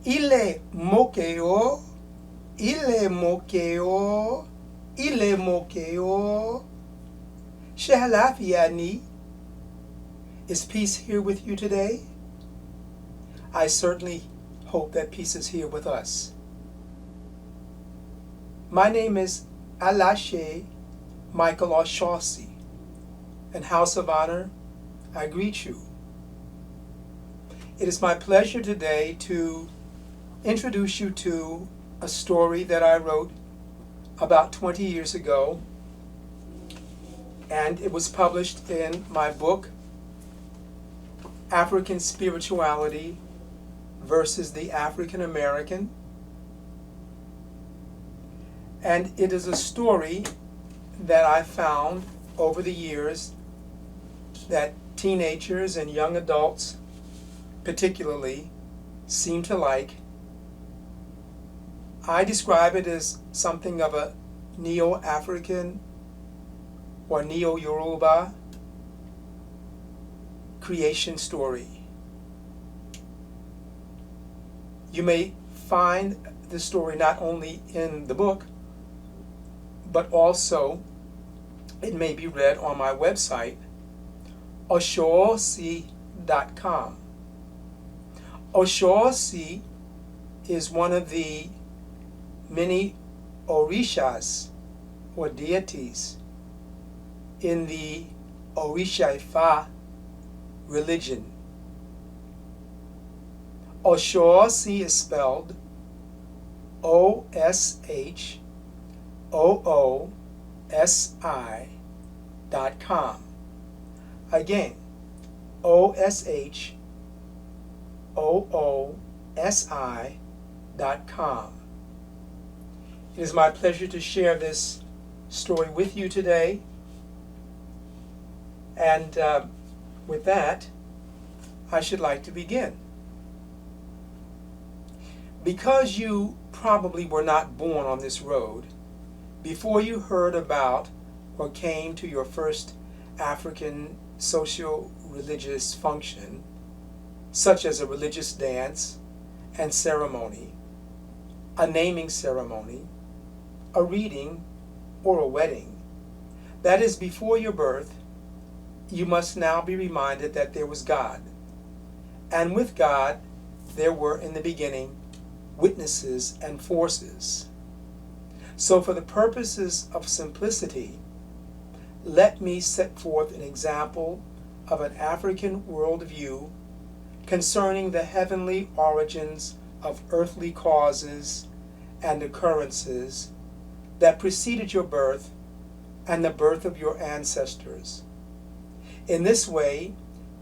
Ile mokeo, ile mokeo, ile mokeo. Alaafia ni. Is peace here with you today? I certainly hope that peace is here with us. My name is Alashe Michael Ochosi, and House of Honor, I greet you. It is my pleasure today to introduce you to a story that I wrote about 20 years ago, and it was published in my book, African Spirituality versus the African American. And it is a story that I found over the years that teenagers and young adults particularly seem to like. I describe it as something of a neo-African or neo-Yoruba creation story. You may find the story not only in the book, but also it may be read on my website, Oshoosi.com. Oshoosi is one of the many orishas or deities in the Orisha-Ifa religion. Oshoosi is spelled OSHOOSI.com. Again, OSHOOSI.com. It is my pleasure to share this story with you today. And with that, I should like to begin. Because you probably were not born on this road, before you heard about or came to your first African socio-religious function, such as a religious dance and ceremony, a naming ceremony, a reading, or a wedding, that is before your birth, you must now be reminded that there was God. And with God, there were in the beginning witnesses and forces. So for the purposes of simplicity, let me set forth an example of an African worldview concerning the heavenly origins of earthly causes and occurrences that preceded your birth and the birth of your ancestors. In this way,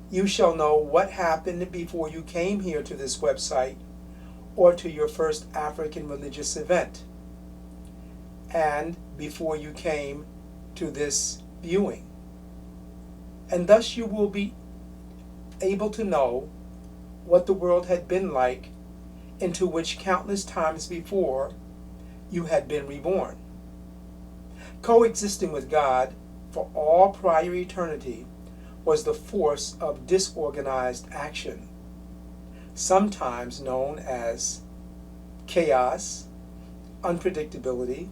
you shall know what happened before you came here to this website or to your first African religious event, and before you came to this viewing. And thus you will be able to know what the world had been like into which countless times before you had been reborn. Coexisting with God for all prior eternity was the force of disorganized action, sometimes known as chaos, unpredictability,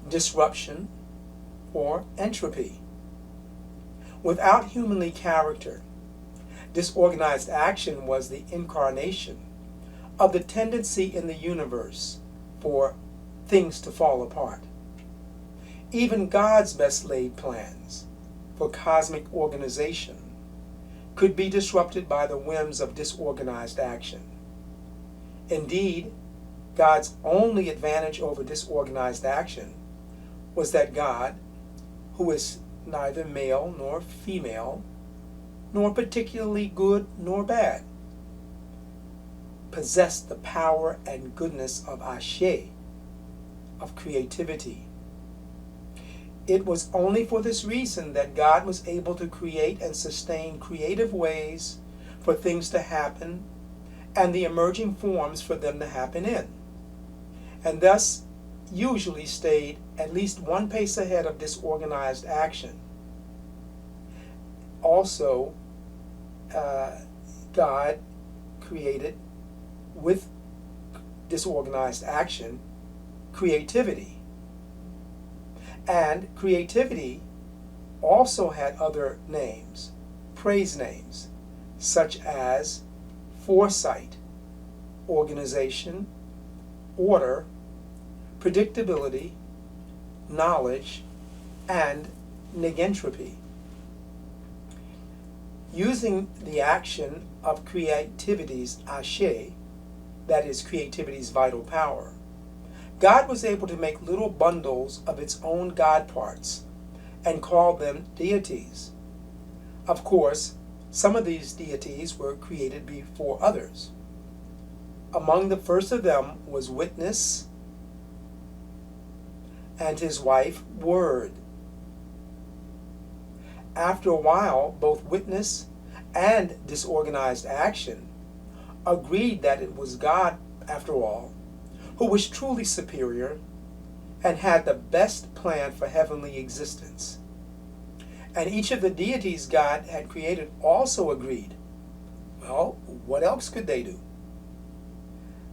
disruption, or entropy. Without humanly character, disorganized action was the incarnation of the tendency in the universe for things to fall apart. Even God's best laid plans for cosmic organization could be disrupted by the whims of disorganized action. Indeed, God's only advantage over disorganized action was that God, who is neither male nor female, nor particularly good nor bad, possessed the power and goodness of Ashe, of creativity. It was only for this reason that God was able to create and sustain creative ways for things to happen and the emerging forms for them to happen in, and thus usually stayed at least one pace ahead of disorganized action. Also, God created with disorganized action, creativity. And creativity also had other names, praise names, such as foresight, organization, order, predictability, knowledge, and negentropy. Using the action of creativity's Alashe, that is creativity's vital power, God was able to make little bundles of its own God parts and call them deities. Of course, some of these deities were created before others. Among the first of them was Witness and his wife Word. After a while, both Witness and disorganized action agreed that it was God, after all, who was truly superior and had the best plan for heavenly existence. And each of the deities God had created also agreed. Well, what else could they do?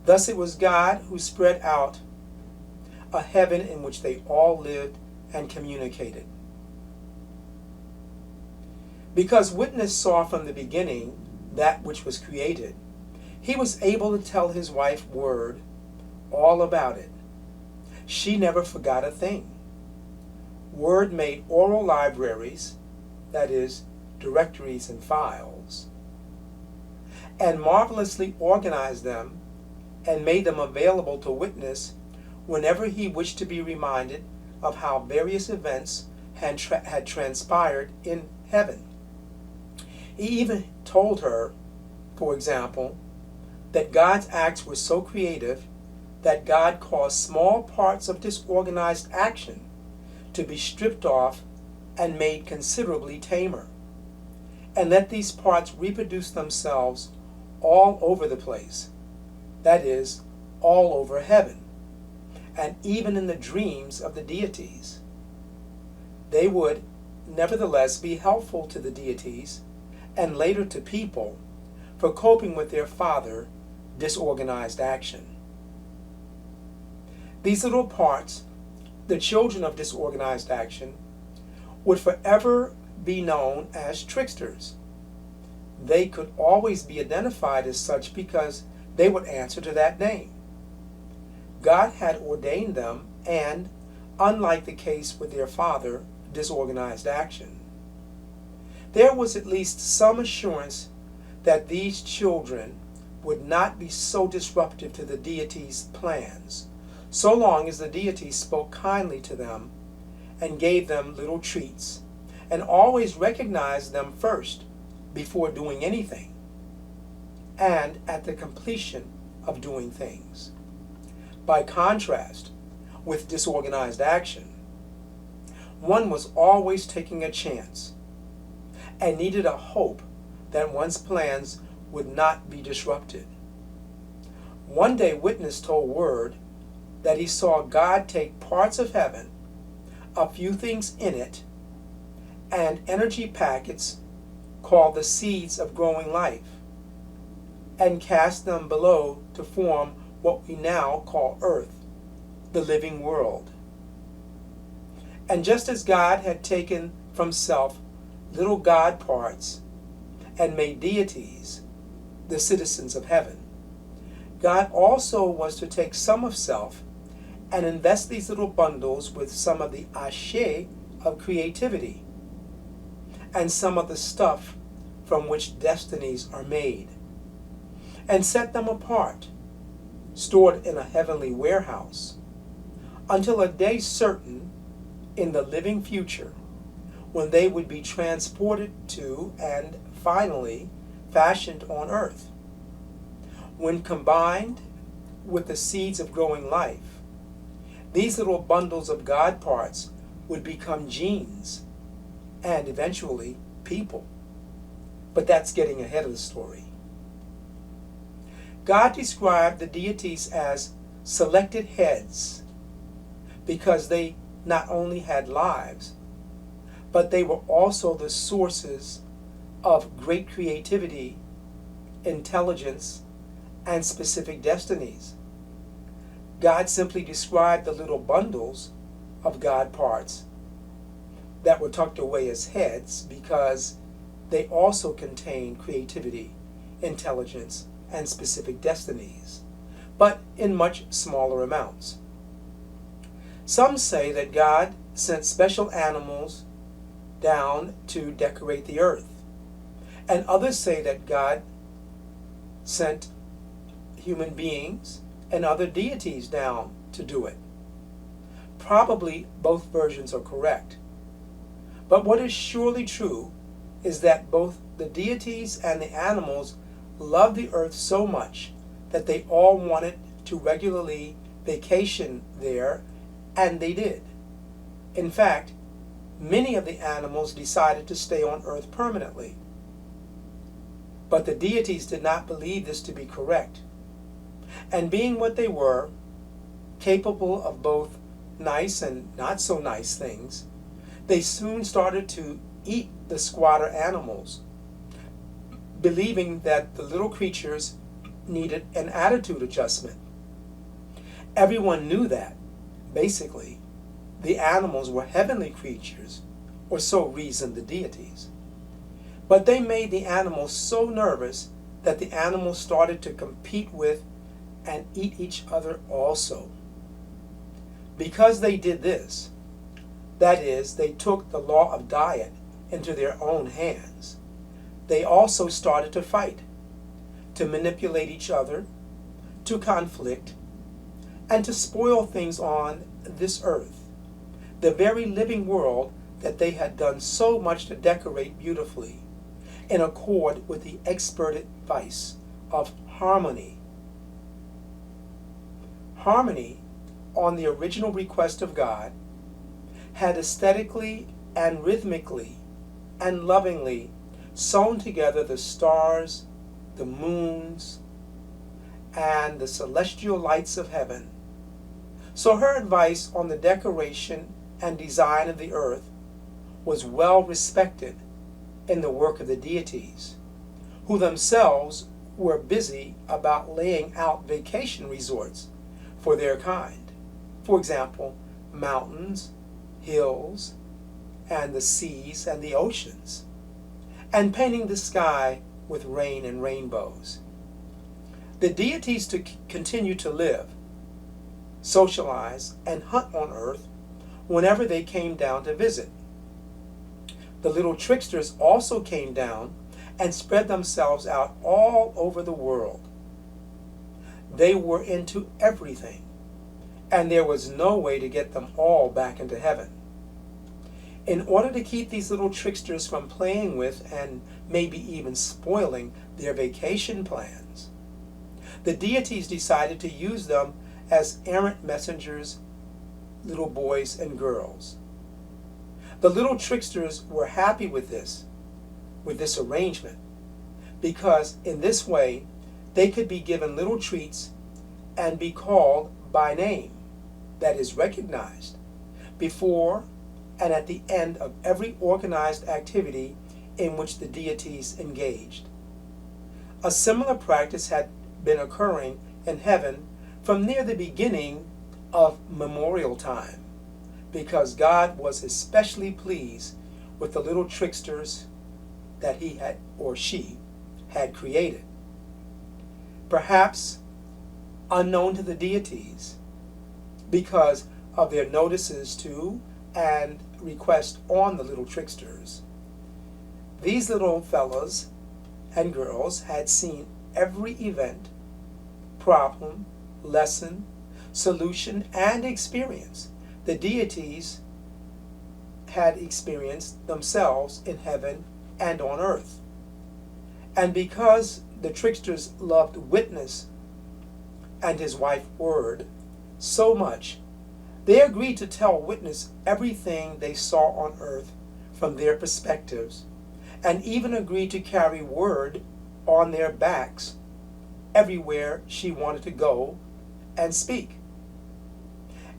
Thus it was God who spread out a heaven in which they all lived and communicated. Because Witness saw from the beginning that which was created, he was able to tell his wife Word all about it. She never forgot a thing. Word made oral libraries, that is, directories and files, and marvelously organized them and made them available to Witness whenever he wished to be reminded of how various events had transpired in heaven. He even told her, for example, that God's acts were so creative that God caused small parts of disorganized action to be stripped off and made considerably tamer, and let these parts reproduce themselves all over the place, that is, all over heaven, and even in the dreams of the deities. They would nevertheless be helpful to the deities and later to people for coping with their father, disorganized action. These little parts, the children of disorganized action, would forever be known as tricksters. They could always be identified as such because they would answer to that name. God had ordained them, and, unlike the case with their father, disorganized action, there was at least some assurance that these children would not be so disruptive to the deity's plans, so long as the deity spoke kindly to them and gave them little treats, and always recognized them first before doing anything, and at the completion of doing things. By contrast with disorganized action, one was always taking a chance and needed a hope that one's plans would not be disrupted. One day Witness told Word that he saw God take parts of heaven, a few things in it, and energy packets called the seeds of growing life, and cast them below to form what we now call Earth, the living world. And just as God had taken from self little God parts and made deities, the citizens of heaven, God also was to take some of self and invest these little bundles with some of the Alashe of creativity and some of the stuff from which destinies are made, and set them apart, stored in a heavenly warehouse, until a day certain in the living future when they would be transported to and finally fashioned on earth. When combined with the seeds of growing life, these little bundles of God parts would become genes and eventually people. But that's getting ahead of the story. God described the deities as selected heads because they not only had lives, but they were also the sources of great creativity, intelligence, and specific destinies. God simply described the little bundles of God parts that were tucked away as heads because they also contain creativity, intelligence, and specific destinies, but in much smaller amounts. Some say that God sent special animals down to decorate the earth, and others say that God sent human beings and other deities down to do it. Probably both versions are correct. But what is surely true is that both the deities and the animals loved the earth so much that they all wanted to regularly vacation there, and they did. In fact, many of the animals decided to stay on earth permanently. But the deities did not believe this to be correct. And being what they were, capable of both nice and not so nice things, they soon started to eat the squatter animals, believing that the little creatures needed an attitude adjustment. Everyone knew that, basically, the animals were heavenly creatures, or so reasoned the deities. But they made the animals so nervous that the animals started to compete with and eat each other also. Because they did this, that is, they took the law of diet into their own hands, they also started to fight, to manipulate each other, to conflict, and to spoil things on this earth, the very living world that they had done so much to decorate beautifully, in accord with the expert advice of harmony. Harmony, on the original request of God, had aesthetically and rhythmically and lovingly sewn together the stars, the moons, and the celestial lights of heaven. So her advice on the decoration and design of the earth was well respected in the work of the deities, who themselves were busy about laying out vacation resorts for their kind. For example, mountains, hills, and the seas and the oceans, and painting the sky with rain and rainbows. The deities to continue to live, socialize, and hunt on earth whenever they came down to visit. The little tricksters also came down and spread themselves out all over the world. They were into everything, and there was no way to get them all back into heaven. In order to keep these little tricksters from playing with and maybe even spoiling their vacation plans, the deities decided to use them as errant messengers, little boys and girls. The little tricksters were happy with this arrangement, because in this way they could be given little treats and be called by name, that is, recognized, before and at the end of every organized activity in which the deities engaged. A similar practice had been occurring in heaven from near the beginning of memorial time, because God was especially pleased with the little tricksters that he had, or she had, created. Perhaps unknown to the deities, because of their notices to and request on the little tricksters. These little fellows and girls had seen every event, problem, lesson, solution, and experience the deities had experienced themselves in heaven and on earth. And because the tricksters loved Witness and his wife Word so much, they agreed to tell Witness everything they saw on earth from their perspectives, and even agreed to carry Word on their backs everywhere she wanted to go and speak.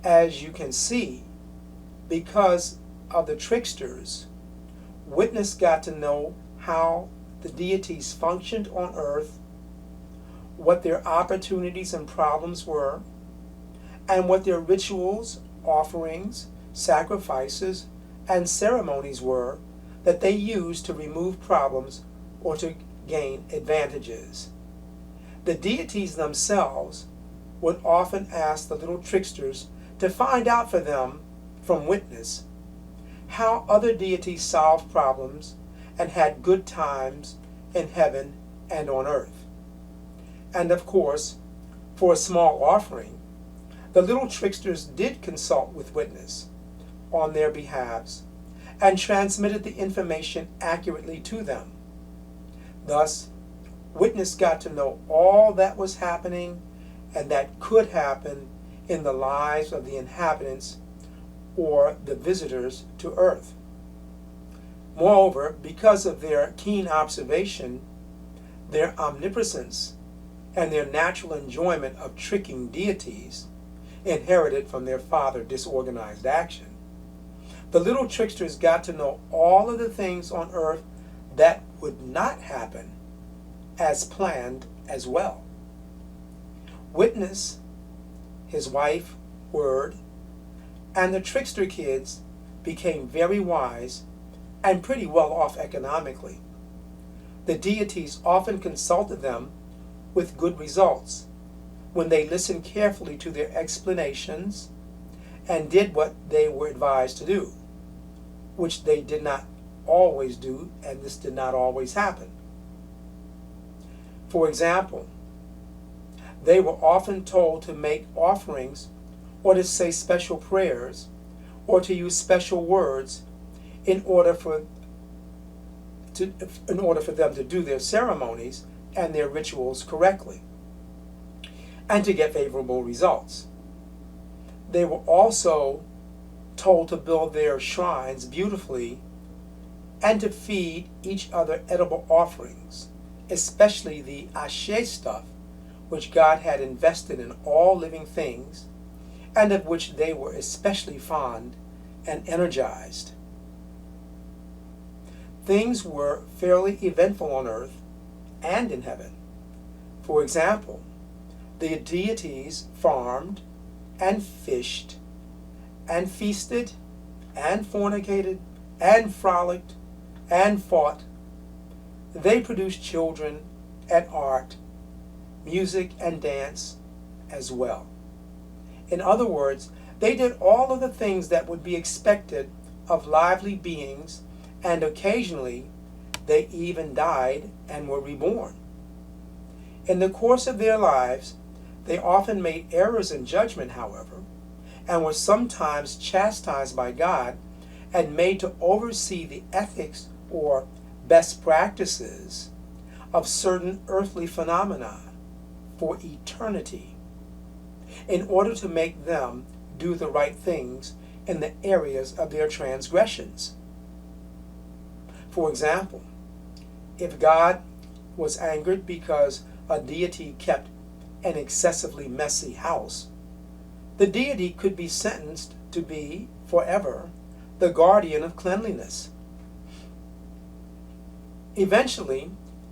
As you can see, because of the tricksters, Witness got to know how the deities functioned on earth, what their opportunities and problems were, and what their rituals, offerings, sacrifices, and ceremonies were that they used to remove problems or to gain advantages. The deities themselves would often ask the little tricksters to find out for them, from witness, how other deities solved problems and had good times in heaven and on earth. And of course, for a small offering, the little tricksters did consult with witness on their behalves and transmitted the information accurately to them. Thus, witness got to know all that was happening and that could happen in the lives of the inhabitants or the visitors to earth. Moreover, because of their keen observation, their omniscience, and their natural enjoyment of tricking deities, inherited from their father disorganized action, the little tricksters got to know all of the things on earth that would not happen as planned as well. Witness, his wife, Word, and the trickster kids became very wise and pretty well off economically. The deities often consulted them with good results when they listened carefully to their explanations and did what they were advised to do, which they did not always do, and this did not always happen. For example, they were often told to make offerings or to say special prayers or to use special words in order for them to do their ceremonies and their rituals correctly and to get favorable results. They were also told to build their shrines beautifully and to feed each other edible offerings, especially the Alashe stuff, which God had invested in all living things and of which they were especially fond and energized. Things were fairly eventful on earth and in heaven. For example, the deities farmed and fished and feasted and fornicated and frolicked and fought. They produced children and art, music and dance as well. In other words, they did all of the things that would be expected of lively beings, and occasionally they even died and were reborn. In the course of their lives, they often made errors in judgment, however, and were sometimes chastised by God and made to oversee the ethics or best practices of certain earthly phenomena for eternity, in order to make them do the right things in the areas of their transgressions. For example, if God was angered because a deity kept an excessively messy house, the deity could be sentenced to be, forever, the guardian of cleanliness. Eventually,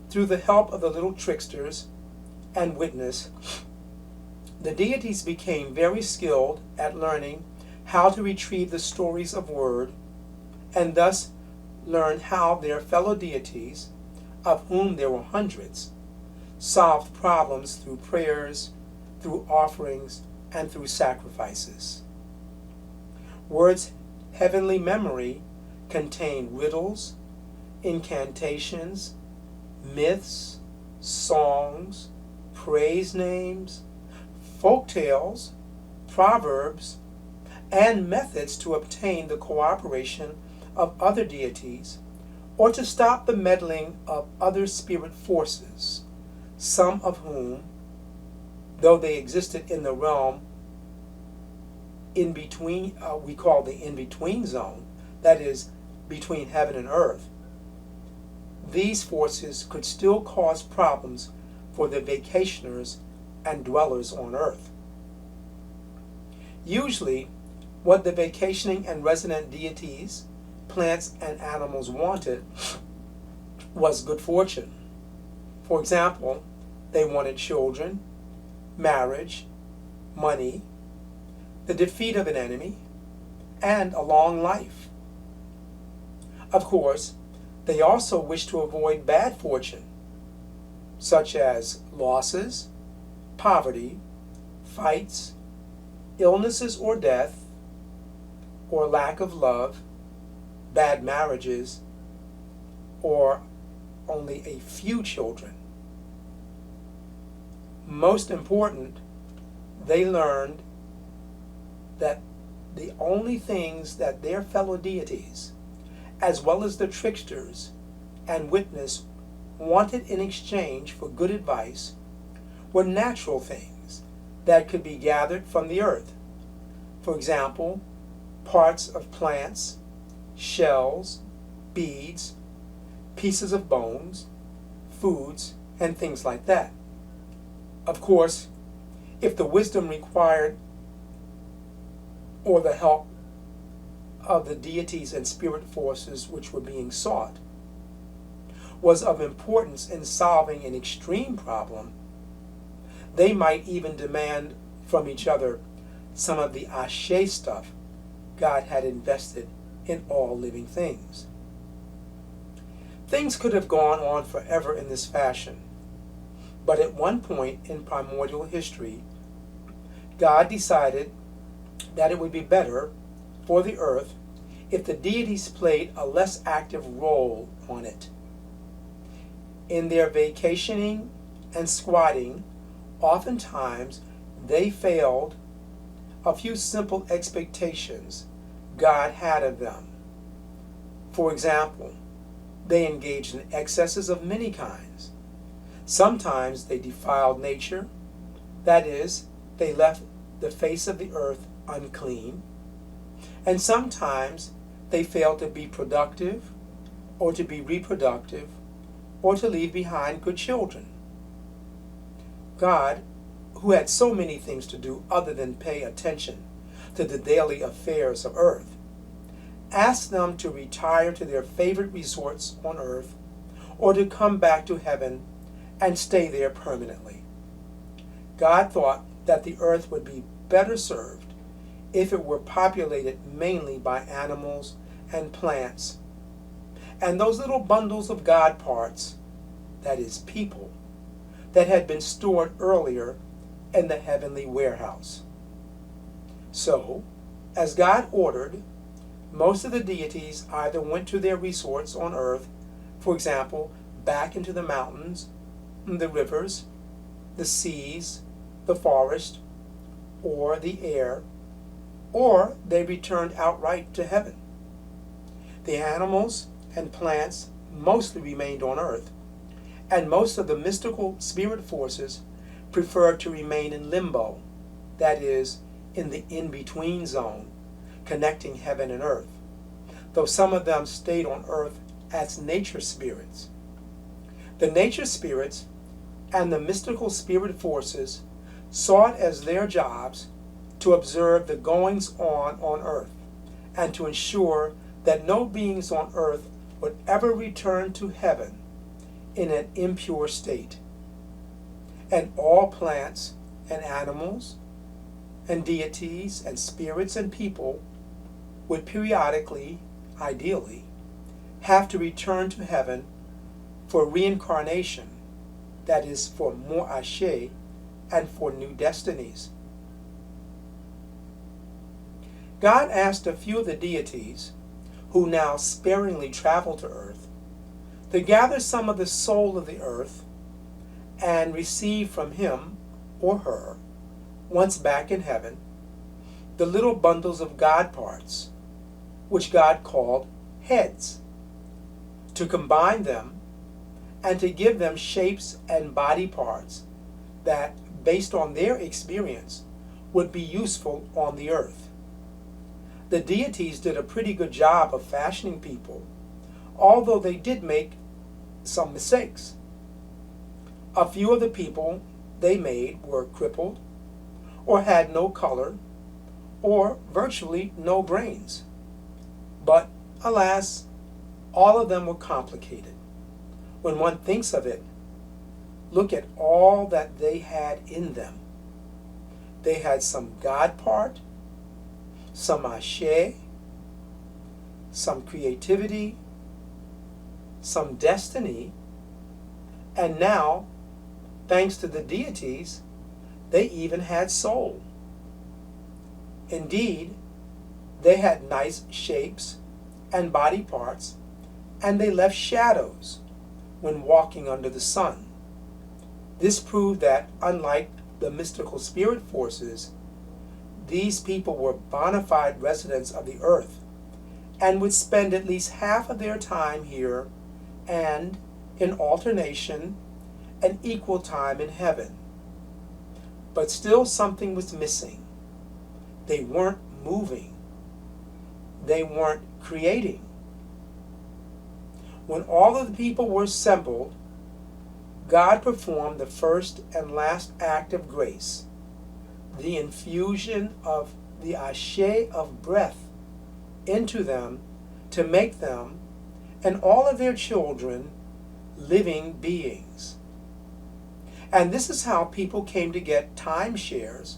through the help of the little tricksters and witness, the deities became very skilled at learning how to retrieve the stories of word, and thus learned how their fellow deities, of whom there were hundreds, solved problems through prayers, through offerings, and through sacrifices. Word's heavenly memory contained riddles, incantations, myths, songs, praise names, folk tales, proverbs, and methods to obtain the cooperation of other deities or to stop the meddling of other spirit forces, some of whom, though they existed in the realm in between, we call the in-between zone, that is, between heaven and earth, these forces could still cause problems for the vacationers and dwellers on earth. Usually, what the vacationing and resident deities, plants, and animals wanted was good fortune. For example, They wanted children, marriage, money, the defeat of an enemy, and a long life. Of course, they also wished to avoid bad fortune, such as losses, poverty, fights, illnesses or death, or lack of love, bad marriages, or only a few children. Most important, they learned that the only things that their fellow deities, as well as the tricksters and witness, wanted in exchange for good advice were natural things that could be gathered from the earth. For example, parts of plants, shells, beads, pieces of bones, foods, and things like that. Of course, if the wisdom required or the help of the deities and spirit forces which were being sought was of importance in solving an extreme problem, they might even demand from each other some of the Alashe stuff God had invested in all living things. Things could have gone on forever in this fashion, but at one point in primordial history, God decided that it would be better for the earth if the deities played a less active role on it. In their vacationing and squatting, oftentimes they failed a few simple expectations God had of them. For example, they engaged in excesses of many kinds. Sometimes they defiled nature, that is, they left the face of the earth unclean, and sometimes they failed to be productive, or to be reproductive, or to leave behind good children. God, who had so many things to do other than pay attention to the daily affairs of earth, asked them to retire to their favorite resorts on earth, or to come back to heaven and stay there permanently. God thought that the earth would be better served if it were populated mainly by animals and plants, and those little bundles of God parts, that is, people, that had been stored earlier in the heavenly warehouse. So, as God ordered, most of the deities either went to their resorts on earth, for example, back into the mountains, the rivers, the seas, the forest, or the air, or they returned outright to heaven. The animals and plants mostly remained on earth, and most of the mystical spirit forces preferred to remain in limbo, that is, in the in-between zone, connecting heaven and earth, though some of them stayed on earth as nature spirits. The nature spirits and the mystical spirit forces saw it as their jobs to observe the goings-on earth, and to ensure that no beings on earth would ever return to heaven in an impure state. And all plants and animals and deities and spirits and people would periodically, ideally, have to return to heaven for reincarnation, that is, for more Alashe and for new destinies. God asked a few of the deities, who now sparingly travel to earth, to gather some of the soul of the earth and receive from him or her, once back in heaven, the little bundles of God parts, which God called heads, to combine them and to give them shapes and body parts that, based on their experience, would be useful on the earth. The deities did a pretty good job of fashioning people, although they did make some mistakes. A few of the people they made were crippled, or had no color, or virtually no brains. But, alas, all of them were complicated. When one thinks of it, look at all that they had in them. They had some God part, some Alashe, some creativity, some destiny, and now, thanks to the deities, they even had soul. Indeed, they had nice shapes and body parts, and they left shadows when walking under the sun. This proved that, unlike the mystical spirit forces, these people were bona fide residents of the earth and would spend at least half of their time here and, in alternation, an equal time in heaven. But still something was missing. They weren't moving. They weren't creating. When all of the people were assembled, God performed the first and last act of grace, the infusion of the Alashe of breath into them to make them and all of their children living beings. And this is how people came to get timeshares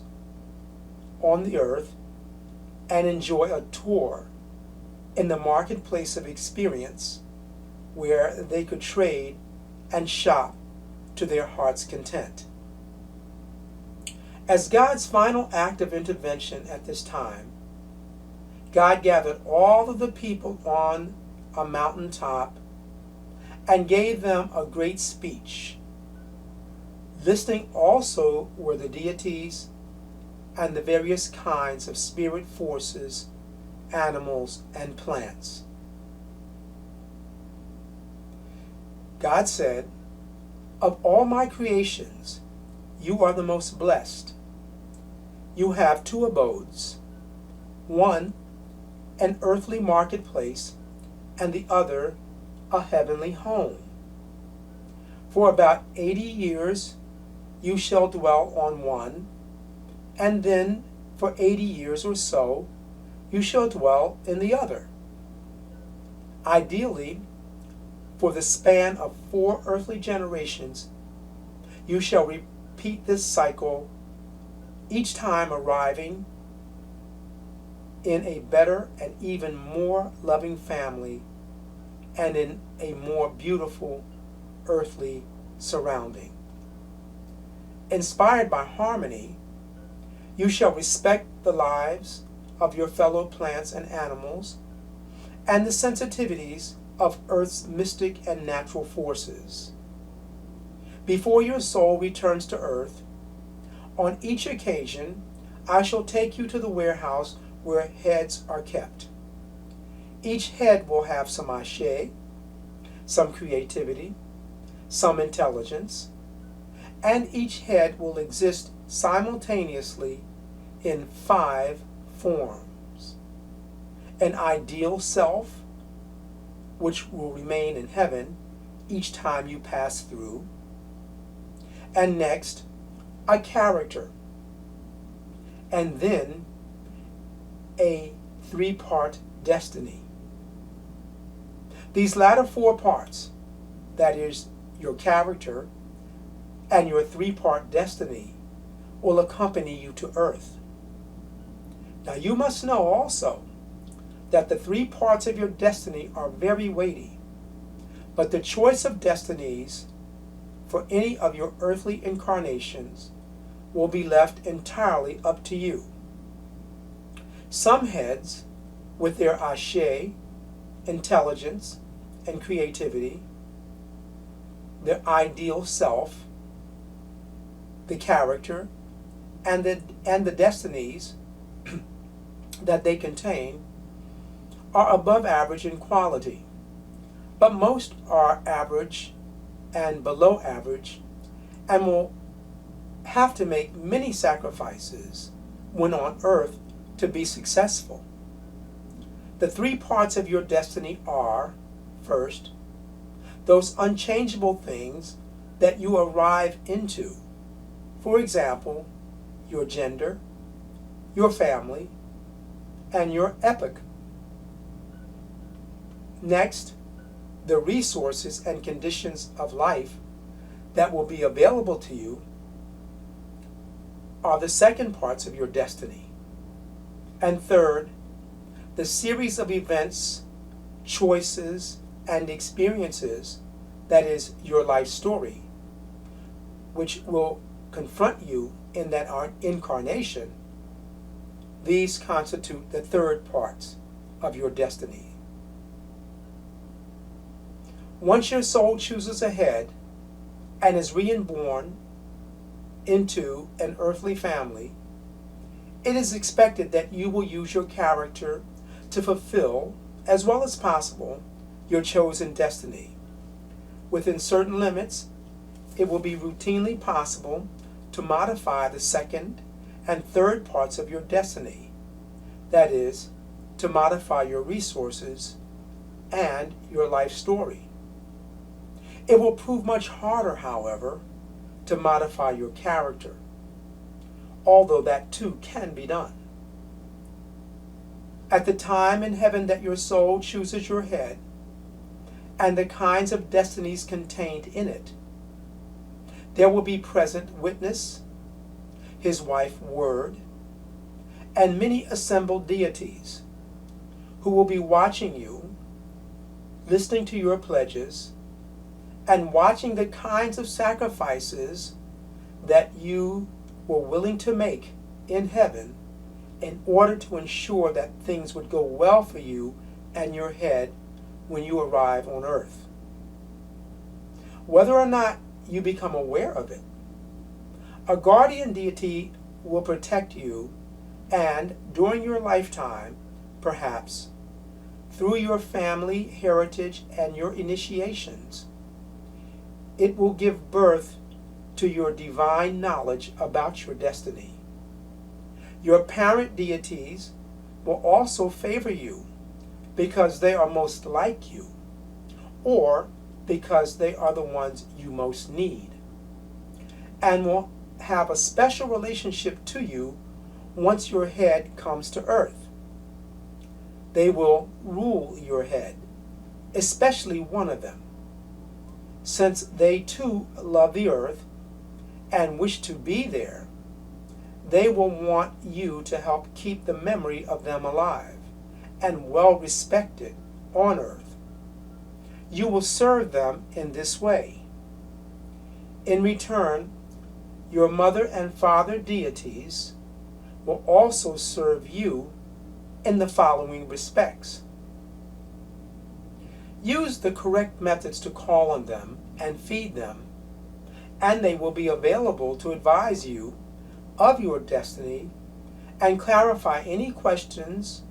on the earth and enjoy a tour in the marketplace of experience where they could trade and shop to their heart's content. As God's final act of intervention at this time, God gathered all of the people on a mountaintop and gave them a great speech. Listening also were the deities and the various kinds of spirit forces, animals, and plants. God said, "Of all my creations, you are the most blessed. You have two abodes, one an earthly marketplace, and the other a heavenly home. For about 80 years you shall dwell on one, and then for 80 years or so you shall dwell in the other. Ideally, for the span of 4 earthly generations, you shall repeat this cycle, each time arriving in a better and even more loving family and in a more beautiful earthly surrounding. Inspired by harmony, you shall respect the lives of your fellow plants and animals and the sensitivities of Earth's mystic and natural forces. Before your soul returns to Earth, on each occasion I shall take you to the warehouse where heads are kept. Each head will have some Alashe, some creativity, some intelligence, and each head will exist simultaneously in 5 forms. An ideal self, which will remain in heaven each time you pass through. And next, a character. And then a 3-part destiny. These latter 4 parts, that is, your character and your 3-part destiny, will accompany you to Earth. Now you must know also that the 3 parts of your destiny are very weighty, but the choice of destinies for any of your earthly incarnations will be left entirely up to you. Some heads, with their Alashe, intelligence, and creativity, their ideal self, the character, and the destinies that they contain, are above average in quality, but most are average and below average and will have to make many sacrifices when on Earth to be successful. The 3 parts of your destiny are, first, those unchangeable things that you arrive into. For example, your gender, your family, and your epoch. Next, the resources and conditions of life that will be available to you are the second parts of your destiny. And third, the series of events, choices, and experiences that is your life story, which will confront you in that incarnation. These constitute the third parts of your destiny. Once your soul chooses ahead and is reborn into an earthly family, it is expected that you will use your character to fulfill, as well as possible, your chosen destiny. Within certain limits, it will be routinely possible to modify the second and third parts of your destiny. That is, to modify your resources and your life story. It will prove much harder, however, to modify your character, although that too can be done. At the time in heaven that your soul chooses your head and the kinds of destinies contained in it, there will be present witness, his wife Word, and many assembled deities who will be watching you, listening to your pledges, and watching the kinds of sacrifices that you were willing to make in heaven in order to ensure that things would go well for you and your head when you arrive on earth. Whether or not you become aware of it, a guardian deity will protect you, and during your lifetime, perhaps, through your family heritage and your initiations, it will give birth to your divine knowledge about your destiny. Your parent deities will also favor you because they are most like you, or because they are the ones you most need, and will have a special relationship to you once your head comes to earth. They will rule your head, especially one of them. Since they too love the earth and wish to be there, they will want you to help keep the memory of them alive and well respected on earth. You will serve them in this way. In return, your mother and father deities will also serve you in the following respects. Use the correct methods to call on them and feed them, and they will be available to advise you of your destiny and clarify any questions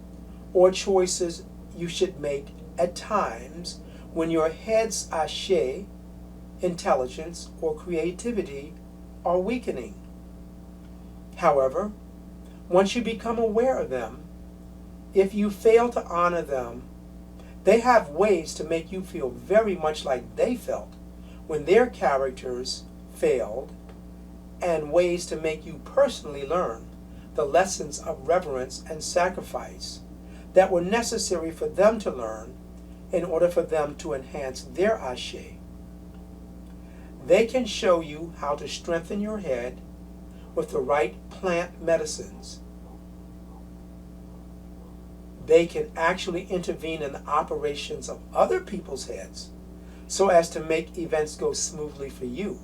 or choices you should make at times when your head's Alashe, intelligence, or creativity are weakening. However, once you become aware of them, if you fail to honor them, they have ways to make you feel very much like they felt when their characters failed, and ways to make you personally learn the lessons of reverence and sacrifice that were necessary for them to learn in order for them to enhance their Alashe. They can show you how to strengthen your head with the right plant medicines. They can actually intervene in the operations of other people's heads so as to make events go smoothly for you.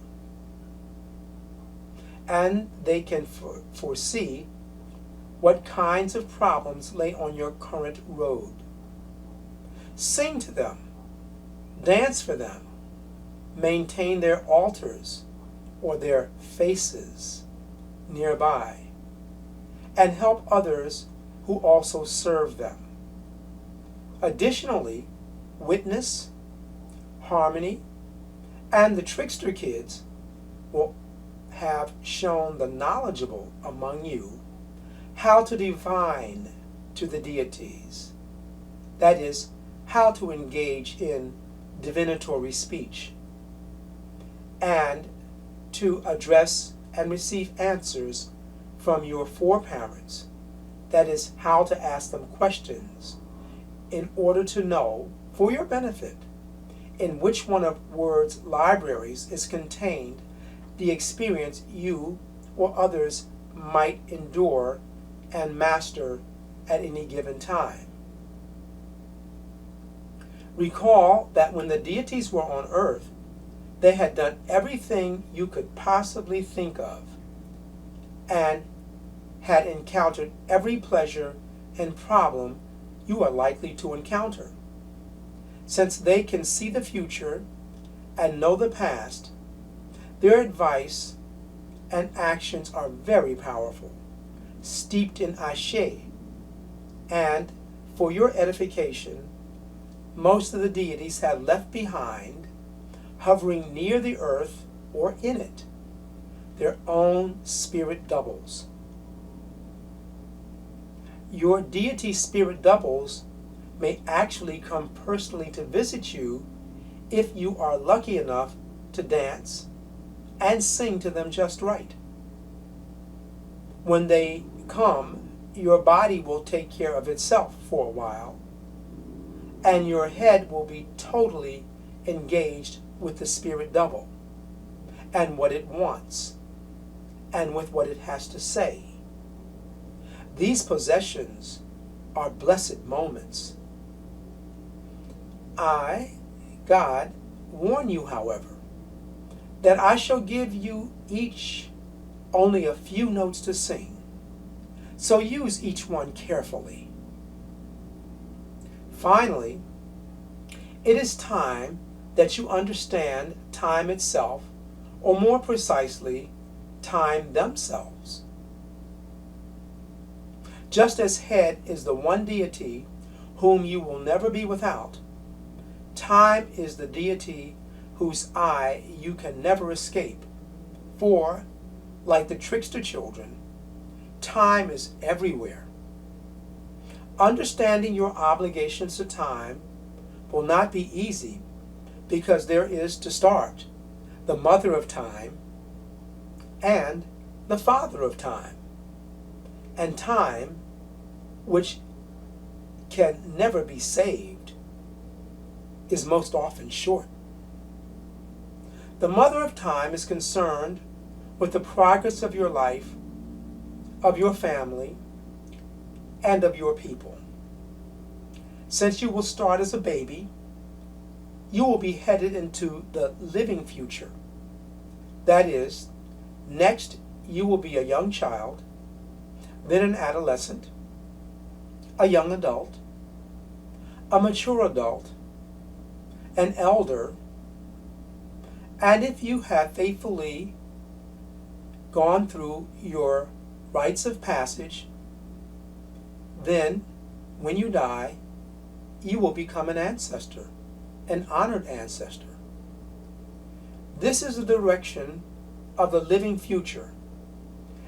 And they can foresee what kinds of problems lay on your current road. Sing to them, dance for them, maintain their altars or their faces nearby, and help others who also serve them. Additionally, Witness, Harmony, and the Trickster Kids will have shown the knowledgeable among you how to divine to the deities. That is, how to engage in divinatory speech and to address and receive answers from your foreparents. That is, how to ask them questions in order to know, for your benefit, in which one of Word's libraries is contained the experience you or others might endure and master at any given time. Recall that when the deities were on earth, they had done everything you could possibly think of and had encountered every pleasure and problem you are likely to encounter. Since they can see the future and know the past, their advice and actions are very powerful, steeped in Alashe, and for your edification, most of the deities have left behind, hovering near the earth or in it, their own spirit doubles. Your deity spirit doubles may actually come personally to visit you if you are lucky enough to dance and sing to them just right. When they come, your body will take care of itself for a while, and your head will be totally engaged with the spirit double and what it wants and with what it has to say. These possessions are blessed moments. I, God, warn you, however, that I shall give you each only a few notes to sing, so use each one carefully. Finally, it is time that you understand time itself, or more precisely, time themselves. Just as head is the one deity whom you will never be without, time is the deity whose eye you can never escape. For, like the trickster children, time is everywhere. Understanding your obligations to time will not be easy, because there is, to start, the mother of time and the father of time. And time, which can never be saved, is most often short. The mother of time is concerned with the progress of your life, of your family, and of your people. Since you will start as a baby, you will be headed into the living future. That is, next you will be a young child, then an adolescent, a young adult, a mature adult, an elder, and if you have faithfully gone through your rites of passage, then when you die, you will become an ancestor, an honored ancestor. This is the direction of the living future,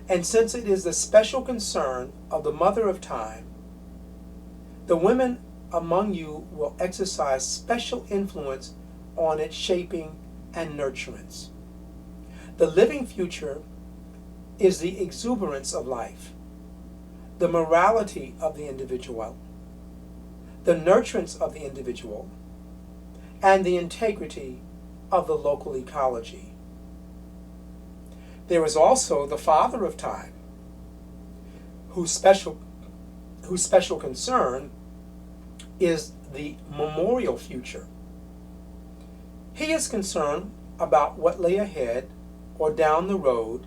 and since it is the special concern of the mother of time, the women among you will exercise special influence on its shaping and nurturance. The living future is the exuberance of life, the morality of the individual, the nurturance of the individual, and the integrity of the local ecology. There is also the father of time, whose special concern is the memorial future. He is concerned about what lay ahead or down the road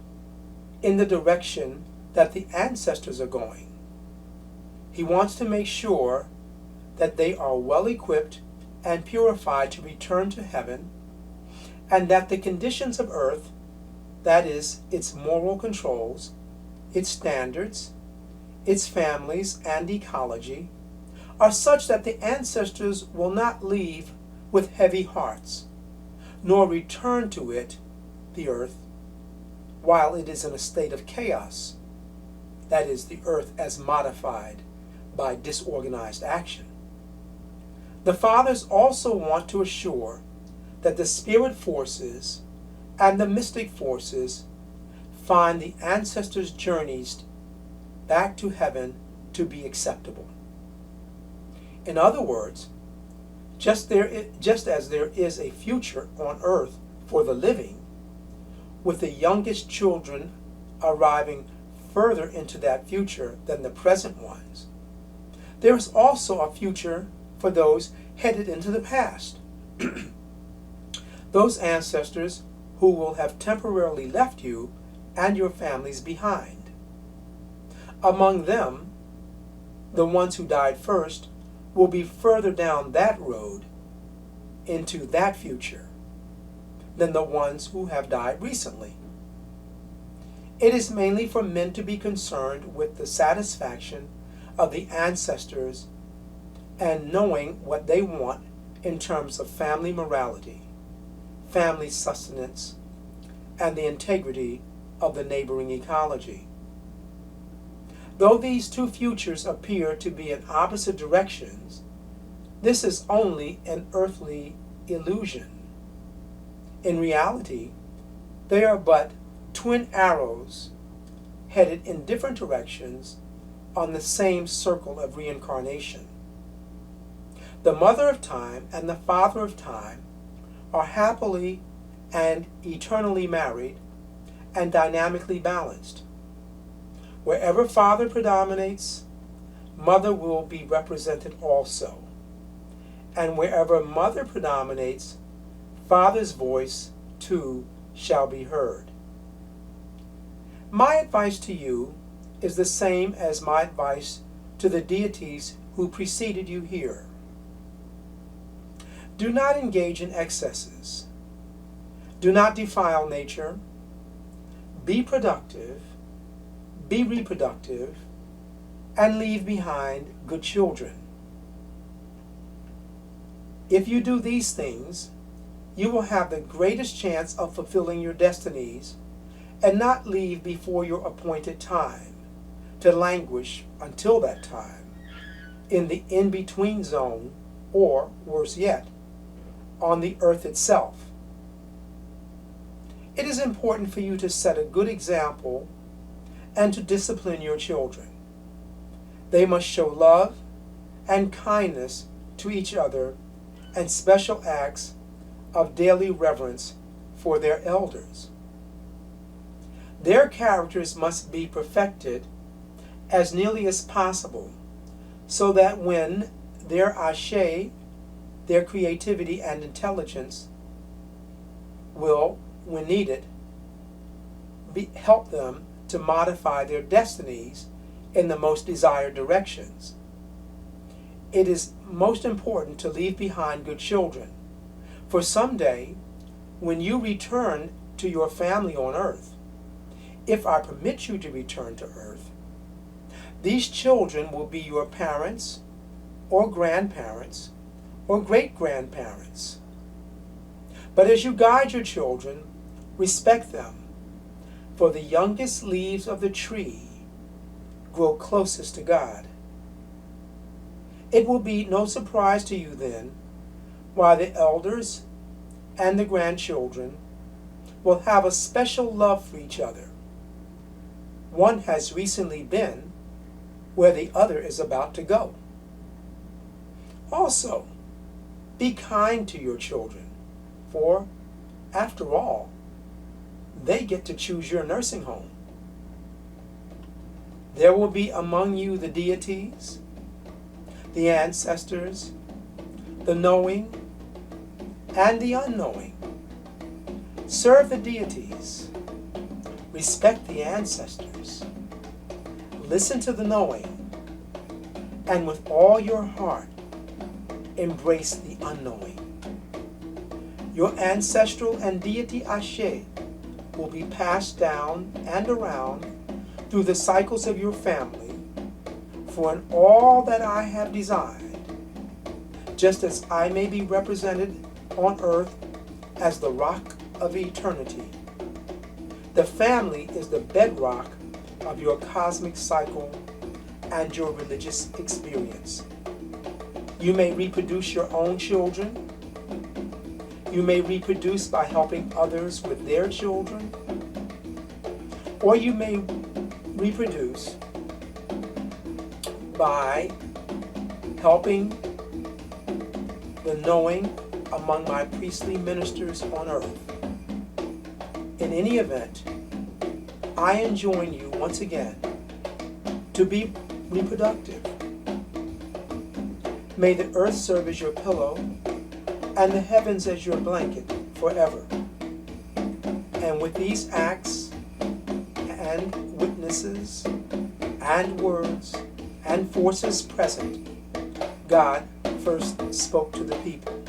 in the direction that the ancestors are going. He wants to make sure that they are well equipped and purified to return to heaven, and that the conditions of earth, that is, its moral controls, its standards, its families and ecology, are such that the ancestors will not leave with heavy hearts, nor return to it, the earth, while it is in a state of chaos, that is, the earth as modified by disorganized action. The fathers also want to assure that the spirit forces and the mystic forces find the ancestors' journeys back to heaven to be acceptable. In other words, Just as there is a future on earth for the living, with the youngest children arriving further into that future than the present ones, there is also a future for those headed into the past. Those ancestors who will have temporarily left you and your families behind. Among them, the ones who died first will be further down that road into that future than the ones who have died recently. It is mainly for men to be concerned with the satisfaction of the ancestors and knowing what they want in terms of family morality, family sustenance, and the integrity of the neighboring ecology. Though these two futures appear to be in opposite directions, this is only an earthly illusion. In reality, they are but twin arrows headed in different directions on the same circle of reincarnation. The mother of time and the father of time are happily and eternally married and dynamically balanced. Wherever father predominates, mother will be represented also. And wherever mother predominates, father's voice too shall be heard. My advice to you is the same as my advice to the deities who preceded you here. Do not engage in excesses. Do not defile nature. Be productive, be reproductive, and leave behind good children. If you do these things, you will have the greatest chance of fulfilling your destinies and not leave before your appointed time to languish until that time in the in-between zone, or, worse yet, on the earth itself. It is important for you to set a good example and to discipline your children. They must show love and kindness to each other and special acts of daily reverence for their elders. Their characters must be perfected as nearly as possible so that when their Alashe, their creativity and intelligence will, when needed, help them to modify their destinies in the most desired directions. It is most important to leave behind good children, for someday, when you return to your family on earth, if I permit you to return to earth, these children will be your parents or grandparents or great-grandparents. But as you guide your children, respect them, for the youngest leaves of the tree grow closest to God. It will be no surprise to you then why the elders and the grandchildren will have a special love for each other. One has recently been where the other is about to go. Also, be kind to your children, for, after all, they get to choose your nursing home. There will be among you the deities, the ancestors, the knowing, and the unknowing. Serve the deities. Respect the ancestors. Listen to the knowing. And with all your heart, embrace the unknowing. Your ancestral and deity Alashe will be passed down and around through the cycles of your family, for in all that I have designed, just as I may be represented on earth as the rock of eternity, the family is the bedrock of your cosmic cycle and your religious experience. You may reproduce your own children. You may reproduce by helping others with their children. Or you may reproduce by helping the knowing among my priestly ministers on earth. In any event, I enjoin you once again to be reproductive. May the earth serve as your pillow and the heavens as your blanket forever. And with these acts and witnesses and words and forces present, God first spoke to the people.